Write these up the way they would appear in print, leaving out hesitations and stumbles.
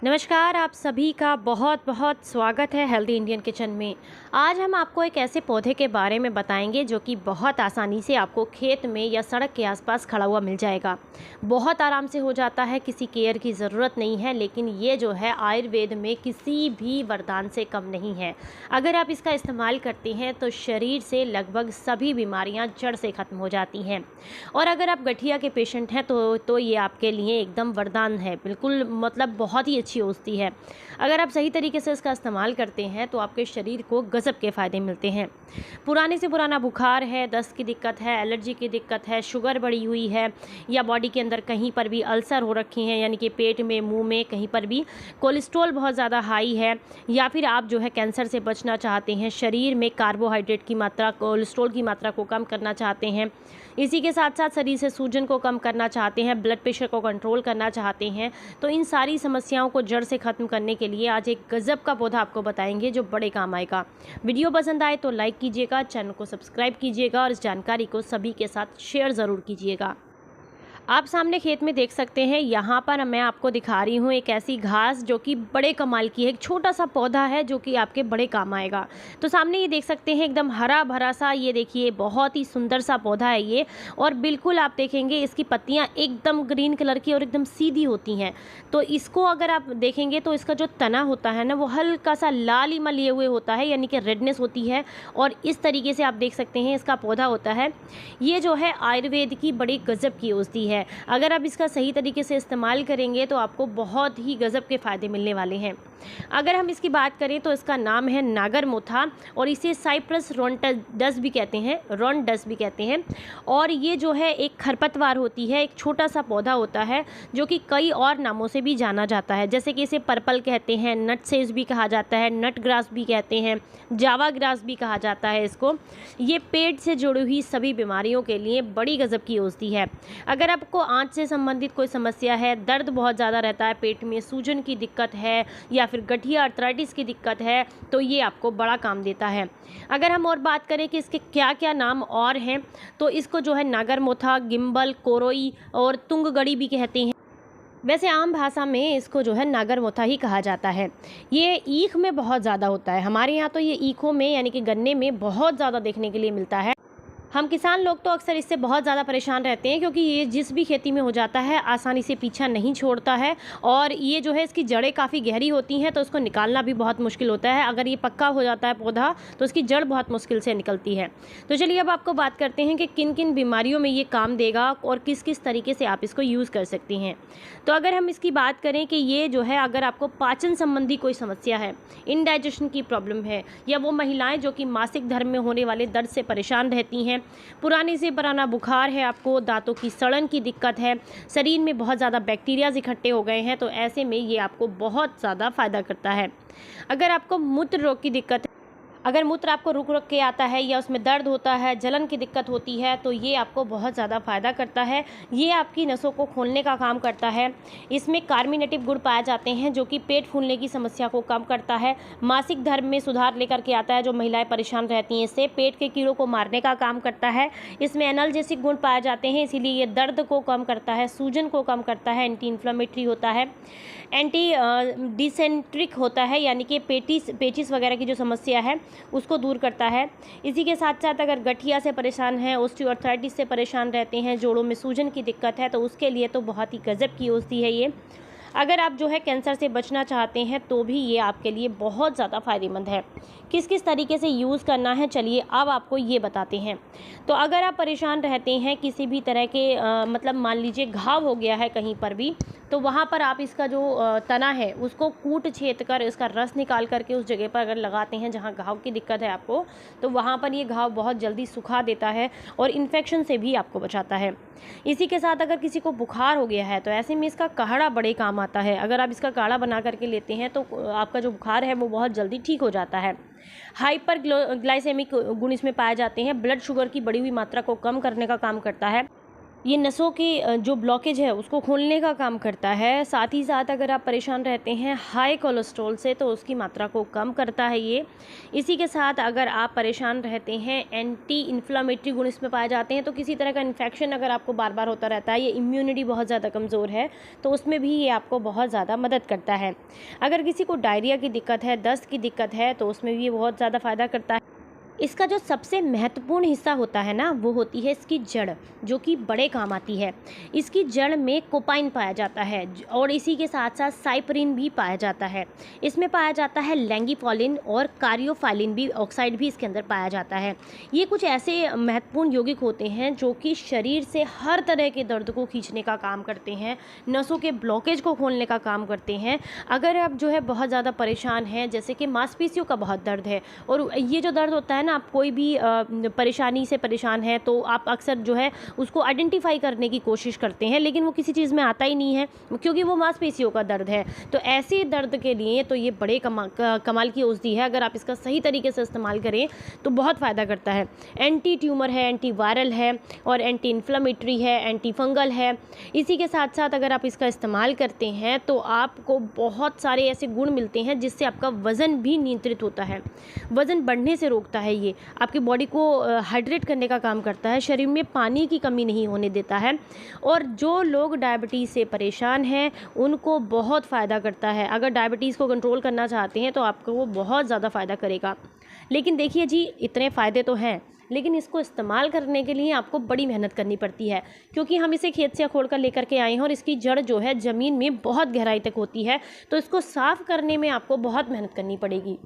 नमस्कार, आप सभी का बहुत बहुत स्वागत है हेल्दी इंडियन किचन में। आज हम आपको एक ऐसे पौधे के बारे में बताएंगे जो कि बहुत आसानी से आपको खेत में या सड़क के आसपास खड़ा हुआ मिल जाएगा। बहुत आराम से हो जाता है, किसी केयर की ज़रूरत नहीं है, लेकिन ये जो है आयुर्वेद में किसी भी वरदान से कम नहीं है। अगर आप इसका इस्तेमाल करते हैं तो शरीर से लगभग सभी बीमारियाँ जड़ से ख़त्म हो जाती हैं। और अगर आप गठिया के पेशेंट हैं तो ये आपके लिए एकदम वरदान है, बिल्कुल मतलब बहुत ही अच्छी औषधि है। अगर आप सही तरीके से इसका इस्तेमाल करते हैं तो आपके शरीर को गजब के फ़ायदे मिलते हैं। पुराने से पुराना बुखार है, दस्त की दिक्कत है, एलर्जी की दिक्कत है, शुगर बढ़ी हुई है या बॉडी के अंदर कहीं पर भी अल्सर हो रखे हैं, यानी कि पेट में, मुंह में, कहीं पर भी कोलेस्ट्रॉल बहुत ज़्यादा हाई है, या फिर आप जो है कैंसर से बचना चाहते हैं, शरीर में कार्बोहाइड्रेट की मात्रा, कोलेस्ट्रॉल की मात्रा को कम करना चाहते हैं, इसी के साथ साथ शरीर से सूजन को कम करना चाहते हैं, ब्लड प्रेशर को कंट्रोल करना चाहते हैं, तो इन सारी समस्याओं को जड़ से ख़त्म करने के लिए आज एक गजब का पौधा आपको बताएंगे जो बड़े काम आएगा। वीडियो पसंद आए तो लाइक कीजिएगा, चैनल को सब्सक्राइब कीजिएगा और इस जानकारी को सभी के साथ शेयर ज़रूर कीजिएगा। आप सामने खेत में देख सकते हैं, यहाँ पर मैं आपको दिखा रही हूँ एक ऐसी घास जो कि बड़े कमाल की है। एक छोटा सा पौधा है जो कि आपके बड़े काम आएगा। तो सामने ये देख सकते हैं एकदम हरा भरा सा, ये देखिए बहुत ही सुंदर सा पौधा है ये। और बिल्कुल आप देखेंगे इसकी पत्तियाँ एकदम ग्रीन कलर की और एकदम सीधी होती हैं। तो इसको अगर आप देखेंगे तो इसका जो तना होता है ना, वो हल्का सा लालिमा लिए हुए होता है, यानी कि रेडनेस होती है। और इस तरीके से आप देख सकते हैं इसका पौधा होता है। ये जो है आयुर्वेद की बड़ी गजब की औषधि है। अगर आप इसका सही तरीके से इस्तेमाल करेंगे तो आपको बहुत ही गजब के फ़ायदे मिलने वाले हैं। अगर हम इसकी बात करें तो इसका नाम है नागरमोथा और इसे साइप्रस रोंडस भी कहते हैं, रोंडस भी कहते हैं। और ये जो है एक खरपतवार होती है, एक छोटा सा पौधा होता है जो कि कई और नामों से भी जाना जाता है, जैसे कि इसे पर्पल कहते हैं, नट सेज भी कहा जाता है, नट ग्रास भी कहते हैं, जावा ग्रास भी कहा जाता है इसको। ये पेट से जुड़ी हुई सभी बीमारियों के लिए बड़ी गजब की औषधि है। अगर आपको आंत से संबंधित कोई समस्या है, दर्द बहुत ज़्यादा रहता है, पेट में सूजन की दिक्कत है या फिर गठिया अर्थराइटिस की दिक्कत है, तो ये आपको बड़ा काम देता है। अगर हम और बात करें कि इसके क्या क्या नाम और हैं, तो इसको जो है नागरमोथा, गिम्बल, कोरोई और तुंगगड़ी भी कहते हैं। वैसे आम भाषा में इसको जो है नागरमोथा ही कहा जाता है। ये ईख में बहुत ज़्यादा होता है, हमारे यहाँ तो ये ईखों में यानी कि गन्ने में बहुत ज़्यादा देखने के लिए मिलता है। हम किसान लोग तो अक्सर इससे बहुत ज़्यादा परेशान रहते हैं, क्योंकि ये जिस भी खेती में हो जाता है आसानी से पीछा नहीं छोड़ता है। और ये जो है इसकी जड़ें काफ़ी गहरी होती हैं, तो उसको निकालना भी बहुत मुश्किल होता है। अगर ये पक्का हो जाता है पौधा तो उसकी जड़ बहुत मुश्किल से निकलती है। तो चलिए अब आपको बात करते हैं कि किन किन बीमारियों में ये काम देगा और किस किस तरीके से आप इसको यूज़ कर सकती हैं। तो अगर हम इसकी बात करें कि ये जो है, अगर आपको पाचन संबंधी कोई समस्या है, इनडाइजेशन की प्रॉब्लम है, या वो महिलाएँ जो कि मासिक धर्म में होने वाले दर्द से परेशान रहती हैं, पुराने से पुराना बुखार है आपको, दांतों की सड़न की दिक्कत है, शरीर में बहुत ज़्यादा बैक्टीरियाज इकट्ठे हो गए हैं, तो ऐसे में ये आपको बहुत ज़्यादा फ़ायदा करता है। अगर आपको मूत्र रोग की दिक्कत है, अगर मूत्र आपको रुक रुक के आता है या उसमें दर्द होता है, जलन की दिक्कत होती है, तो ये आपको बहुत ज़्यादा फ़ायदा करता है। ये आपकी नसों को खोलने का काम करता है। इसमें कार्मिनेटिव गुण पाए जाते हैं जो कि पेट फूलने की समस्या को कम करता है, मासिक धर्म में सुधार लेकर के आता है, जो महिलाएं परेशान रहती हैं इससे, पेट के कीड़ों को मारने का काम करता है। इसमें एनाल्जेसिक गुण पाए जाते हैं, इसीलिए ये दर्द को कम करता है, सूजन को कम करता है, एंटी इन्फ्लेमेटरी होता है, एंटी डिसेंट्रिक होता है, यानी कि पेचिस वगैरह की जो समस्या है उसको दूर करता है। इसी के साथ साथ अगर गठिया से परेशान हैं, ऑस्टियोआर्थराइटिस से परेशान रहते हैं, जोड़ों में सूजन की दिक्कत है, तो उसके लिए तो बहुत ही गजब की औषधि है ये। अगर आप जो है कैंसर से बचना चाहते हैं तो भी ये आपके लिए बहुत ज़्यादा फ़ायदेमंद है। किस किस तरीके से यूज़ करना है, चलिए अब आपको ये बताते हैं। तो अगर आप परेशान रहते हैं किसी भी तरह के मतलब मान लीजिए घाव हो गया है कहीं पर भी, तो वहाँ पर आप इसका जो तना है उसको कूट छेद कर इसका रस निकाल करके उस जगह पर अगर लगाते हैं जहाँ घाव की दिक्कत है आपको, तो वहाँ पर ये घाव बहुत जल्दी सुखा देता है और इन्फेक्शन से भी आपको बचाता है। इसी के साथ अगर किसी को बुखार हो गया है तो ऐसे में इसका काढ़ा बड़े काम आता है। अगर आप इसका काढ़ा बना करके लेते हैं तो आपका जो बुखार है वो बहुत जल्दी ठीक हो जाता है। हाइपर ग्लाइसेमिक गुण इसमें पाए जाते हैं, ब्लड शुगर की बढ़ी हुई मात्रा को कम करने का काम करता है। ये नसों की जो ब्लॉकेज है उसको खोलने का काम करता है। साथ ही साथ अगर आप परेशान रहते हैं हाई कोलेस्ट्रॉल से तो उसकी मात्रा को कम करता है ये। इसी के साथ अगर आप परेशान रहते हैं, एंटी इन्फ्लामेटरी गुण इसमें पाए जाते हैं, तो किसी तरह का इन्फेक्शन अगर आपको बार बार होता रहता है, ये इम्यूनिटी बहुत ज़्यादा कमज़ोर है, तो उसमें भी ये आपको बहुत ज़्यादा मदद करता है। अगर किसी को डायरिया की दिक्कत है, दस्त की दिक्कत है, तो उसमें भी ये बहुत ज़्यादा फ़ायदा करता है। इसका जो सबसे महत्वपूर्ण हिस्सा होता है ना, वो होती है इसकी जड़, जो कि बड़े काम आती है। इसकी जड़ में कोपाइन पाया जाता है और इसी के साथ साथ साइपरिन भी पाया जाता है। इसमें पाया जाता है लैंगीफॉलिन और कार्योफाइलिन भी, ऑक्साइड भी इसके अंदर पाया जाता है। ये कुछ ऐसे महत्वपूर्ण यौगिक होते हैं जो कि शरीर से हर तरह के दर्द को खींचने का काम करते हैं, नसों के ब्लॉकेज को खोलने का काम करते हैं। अगर आप जो है बहुत ज़्यादा परेशान हैं, जैसे कि मांसपेशियों का बहुत दर्द है, और ये जो दर्द होता है, आप कोई भी परेशानी से परेशान है तो आप अक्सर जो है उसको आइडेंटिफाई करने की कोशिश करते हैं, लेकिन वो किसी चीज़ में आता ही नहीं है क्योंकि वो मांसपेशियों का दर्द है। तो ऐसे दर्द के लिए तो ये बड़े कमाल की औषधि है। अगर आप इसका सही तरीके से इस्तेमाल करें तो बहुत फ़ायदा करता है। एंटी ट्यूमर है, एंटी वायरल है और एंटी इन्फ्लेमेटरी है, एंटी फंगल है। इसी के साथ साथ अगर आप इसका इस्तेमाल करते हैं तो आपको बहुत सारे ऐसे गुण मिलते हैं जिससे आपका वज़न भी नियंत्रित होता है, वज़न बढ़ने से रोकता है। ये आपकी बॉडी को हाइड्रेट करने का काम करता है, शरीर में पानी की कमी नहीं होने देता है। और जो लोग डायबिटीज़ से परेशान हैं उनको बहुत फ़ायदा करता है। अगर डायबिटीज़ को कंट्रोल करना चाहते हैं तो आपको वो बहुत ज़्यादा फ़ायदा करेगा। लेकिन देखिए जी, इतने फ़ायदे तो हैं, लेकिन इसको इस्तेमाल करने के लिए आपको बड़ी मेहनत करनी पड़ती है, क्योंकि हम इसे खेत से अखोड़ कर लेकर के आए हैं और इसकी जड़ जो है ज़मीन में बहुत गहराई तक होती है, तो इसको साफ़ करने में आपको बहुत मेहनत करनी पड़ेगी।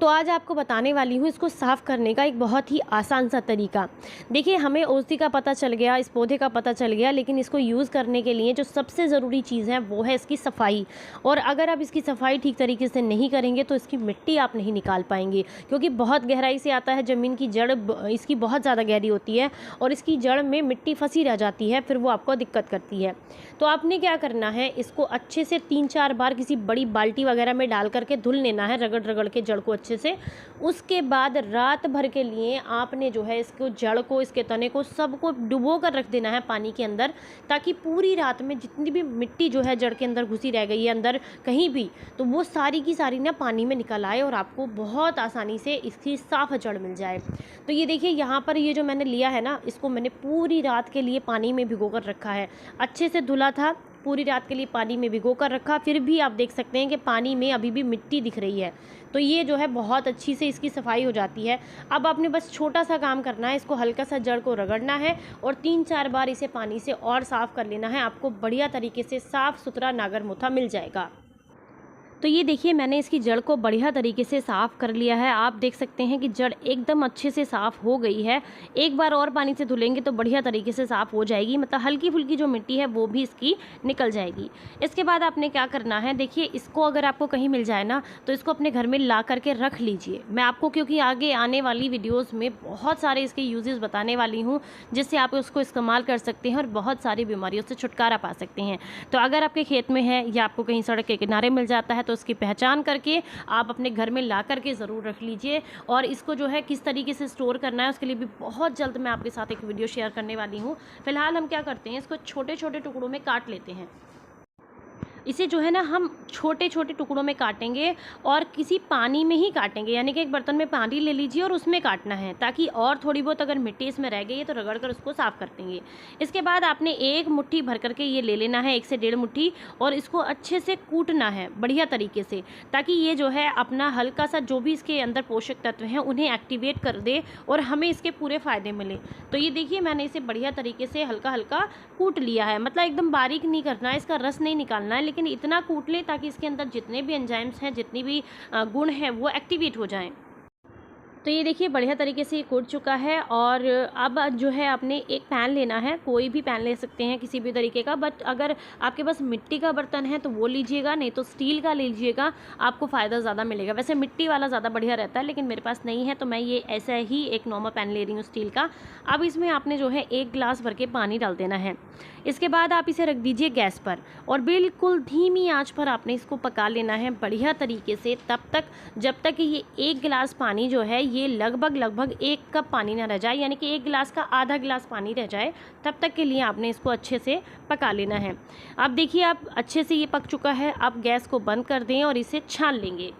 तो आज आपको बताने वाली हूँ इसको साफ़ करने का एक बहुत ही आसान सा तरीका। देखिए, हमें औषधि का पता चल गया, इस पौधे का पता चल गया, लेकिन इसको यूज़ करने के लिए जो सबसे ज़रूरी चीज़ है वो है इसकी सफाई। और अगर आप इसकी सफाई ठीक तरीके से नहीं करेंगे तो इसकी मिट्टी आप नहीं निकाल पाएंगे, क्योंकि बहुत गहराई से आता है। ज़मीन की जड़ इसकी बहुत ज़्यादा गहरी होती है और इसकी जड़ में मिट्टी फंसी रह जाती है, फिर वो आपको दिक्कत करती है। तो आपने क्या करना है, इसको अच्छे से 3-4 बार किसी बड़ी बाल्टी वगैरह में डाल करके धुल लेना है, रगड़ रगड़ के जड़ को अच्छे से। उसके बाद रात भर के लिए आपने जो है इसको, जड़ को, इसके तने को, सबको डुबो कर रख देना है पानी के अंदर, ताकि पूरी रात में जितनी भी मिट्टी जो है जड़ के अंदर घुसी रह गई है अंदर कहीं भी, तो वो सारी की सारी ना पानी में निकल आए और आपको बहुत आसानी से इसकी साफ जड़ मिल जाए। तो ये देखिए, यहाँ पर ये जो मैंने लिया है ना, इसको मैंने पूरी रात के लिए पानी में भिगो कर रखा है। अच्छे से धुला था, पूरी रात के लिए पानी में भिगो कर रखा, फिर भी आप देख सकते हैं कि पानी में अभी भी मिट्टी दिख रही है। तो ये जो है बहुत अच्छी से इसकी सफाई हो जाती है। अब आपने बस छोटा सा काम करना है, इसको हल्का सा जड़ को रगड़ना है और 3-4 बार इसे पानी से और साफ़ कर लेना है। आपको बढ़िया तरीके से साफ़ सुथरा नागरमोथा मिल जाएगा। तो ये देखिए, मैंने इसकी जड़ को बढ़िया तरीके से साफ़ कर लिया है। आप देख सकते हैं कि जड़ एकदम अच्छे से साफ़ हो गई है। एक बार और पानी से धुलेंगे तो बढ़िया तरीके से साफ़ हो जाएगी, मतलब हल्की फुल्की जो मिट्टी है वो भी इसकी निकल जाएगी। इसके बाद आपने क्या करना है, देखिए, इसको अगर आपको कहीं मिल जाए ना तो इसको अपने घर में ला करके रख लीजिए। मैं आपको, क्योंकि आगे आने वाली वीडियोज़ में बहुत सारे इसके यूजेस बताने वाली हूँ, जिससे आप उसको इस्तेमाल कर सकते हैं और बहुत सारी बीमारियों से छुटकारा पा सकते हैं। तो अगर आपके खेत में है या आपको कहीं सड़क के किनारे मिल जाता है तो उसकी पहचान करके आप अपने घर में ला करके ज़रूर रख लीजिए। और इसको जो है किस तरीके से स्टोर करना है उसके लिए भी बहुत जल्द मैं आपके साथ एक वीडियो शेयर करने वाली हूँ। फिलहाल हम क्या करते हैं, इसको छोटे छोटे टुकड़ों में काट लेते हैं। इसे जो है ना हम छोटे छोटे टुकड़ों में काटेंगे और किसी पानी में ही काटेंगे, यानी कि एक बर्तन में पानी ले लीजिए और उसमें काटना है, ताकि और थोड़ी बहुत अगर मिट्टी इसमें रह गई है तो रगड़ कर उसको साफ़ कर देंगे। इसके बाद आपने एक मुट्ठी भर करके ये ले लेना है, 1 से 1.5 मुट्ठी, और इसको अच्छे से कूटना है बढ़िया तरीके से, ताकि ये जो है अपना हल्का सा जो भी इसके अंदर पोषक तत्व हैं उन्हें एक्टिवेट कर दे और हमें इसके पूरे फ़ायदे मिले। तो ये देखिए, मैंने इसे बढ़िया तरीके से हल्का हल्का कूट लिया है, मतलब एकदम बारीक नहीं करना है, इसका रस नहीं निकालना है, लेकिन इतना कूट लें ताकि इसके अंदर जितने भी एंजाइम्स हैं, जितनी भी गुण हैं, वो एक्टिवेट हो जाएं। तो ये देखिए, बढ़िया तरीके से ये कूट चुका है। और अब जो है आपने एक पैन लेना है, कोई भी पैन ले सकते हैं किसी भी तरीके का, बट अगर आपके पास मिट्टी का बर्तन है तो वो लीजिएगा, नहीं तो स्टील का लीजिएगा, आपको फ़ायदा ज़्यादा मिलेगा। वैसे मिट्टी वाला ज़्यादा बढ़िया रहता है, लेकिन मेरे पास नहीं है तो मैं ये ऐसा ही एक नॉर्मल पैन ले रही हूँ स्टील का। अब इसमें आपने जो है 1 गिलास भर के पानी डाल देना है। इसके बाद आप इसे रख दीजिए गैस पर और बिल्कुल धीमी आंच पर आपने इसको पका लेना है बढ़िया तरीके से, तब तक जब तक कि ये 1 गिलास पानी जो है ये लगभग 1 कप पानी ना रह जाए, यानी कि 1 गिलास का आधा गिलास पानी रह जाए, तब तक के लिए आपने इसको अच्छे से पका लेना है। अब देखिए आप अच्छे से ये पक चुका है। आप गैस को बंद कर दें और इसे छान लेंगे।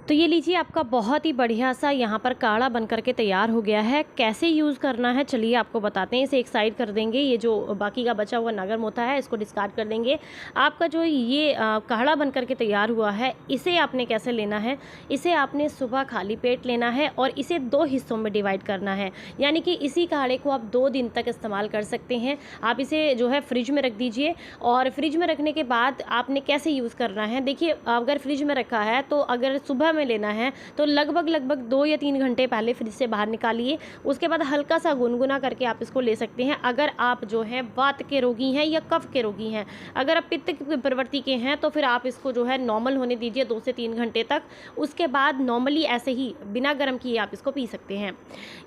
तो ये लीजिए आपका बहुत ही बढ़िया सा यहाँ पर काढ़ा बन करके तैयार हो गया है। कैसे यूज़ करना है चलिए आपको बताते हैं। इसे एक साइड कर देंगे, ये जो बाकी का बचा हुआ नगर मोथा है इसको डिस्कार्ड कर देंगे। आपका जो ये काढ़ा बन करके तैयार हुआ है, इसे आपने कैसे लेना है, इसे आपने सुबह खाली पेट लेना है और इसे 2 हिस्सों में डिवाइड करना है। यानी कि इसी काढ़े को आप 2 दिन तक इस्तेमाल कर सकते हैं। आप इसे जो है फ्रिज में रख दीजिए और फ्रिज में रखने के बाद आपने कैसे यूज़ करना है, देखिए अगर फ्रिज में रखा है तो अगर सुबह में लेना है तो लगभग 2 या 3 घंटे पहले फ्रिज से बाहर निकालिए। उसके बाद हल्का सा गुनगुना करके आप इसको ले सकते हैं। अगर आप जो है वात के रोगी हैं या कफ के रोगी हैं, अगर आप पित्त की प्रवृत्ति के हैं तो फिर आप इसको जो है नॉर्मल होने दीजिए 2 से 3 घंटे तक। उसके बाद नॉर्मली ऐसे ही बिना गर्म किए आप इसको पी सकते हैं।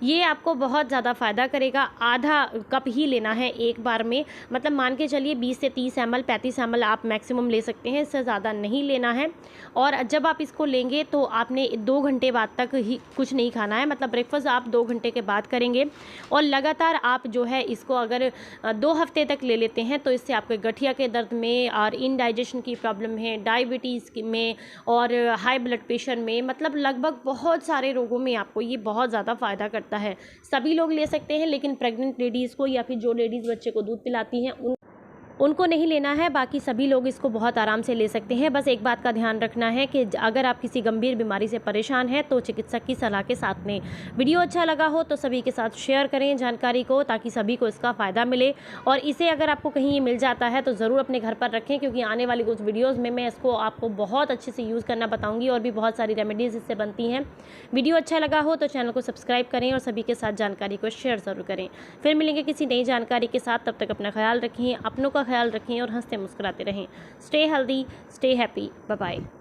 ये आपको बहुत ज़्यादा फ़ायदा करेगा। आधा कप ही लेना है एक बार में, मतलब मान के चलिए 20 से 30 ml 35 ml आप मैक्सिमम ले सकते हैं, इससे ज़्यादा नहीं लेना है। और जब आप इसको लेंगे तो आपने 2 घंटे बाद तक ही कुछ नहीं खाना है, मतलब ब्रेकफास्ट आप 2 घंटे के बाद करेंगे। और लगातार आप जो है इसको अगर 2 हफ्ते तक ले लेते हैं तो इससे आपके गठिया के दर्द में और इनडाइजेशन की प्रॉब्लम है, डायबिटीज़ में और हाई ब्लड प्रेशर में, मतलब लगभग बहुत सारे रोगों में आपको ये बहुत ज़्यादा फ़ायदा करता है। सभी लोग ले सकते हैं, लेकिन प्रेग्नेंट लेडीज़ को या फिर जो लेडीज़ बच्चे को दूध पिलाती हैं उनको नहीं लेना है। बाकी सभी लोग इसको बहुत आराम से ले सकते हैं। बस एक बात का ध्यान रखना है कि अगर आप किसी गंभीर बीमारी से परेशान हैं तो चिकित्सक की सलाह के साथ में। वीडियो अच्छा लगा हो तो सभी के साथ शेयर करें जानकारी को, ताकि सभी को इसका फ़ायदा मिले। और इसे अगर आपको कहीं मिल जाता है तो ज़रूर अपने घर पर रखें, क्योंकि आने वाली कुछ वीडियोज़ में मैं इसको आपको बहुत अच्छे से यूज़ करना बताऊँगी और भी बहुत सारी रेमेडीज़ इससे बनती हैं। वीडियो अच्छा लगा हो तो चैनल को सब्सक्राइब करें और सभी के साथ जानकारी को शेयर ज़रूर करें। फिर मिलेंगे किसी नई जानकारी के साथ, तब तक अपना ख्याल रखें, अपनों का ख्याल रखें और हंसते मुस्कुराते रहें। Stay healthy, stay happy, bye bye.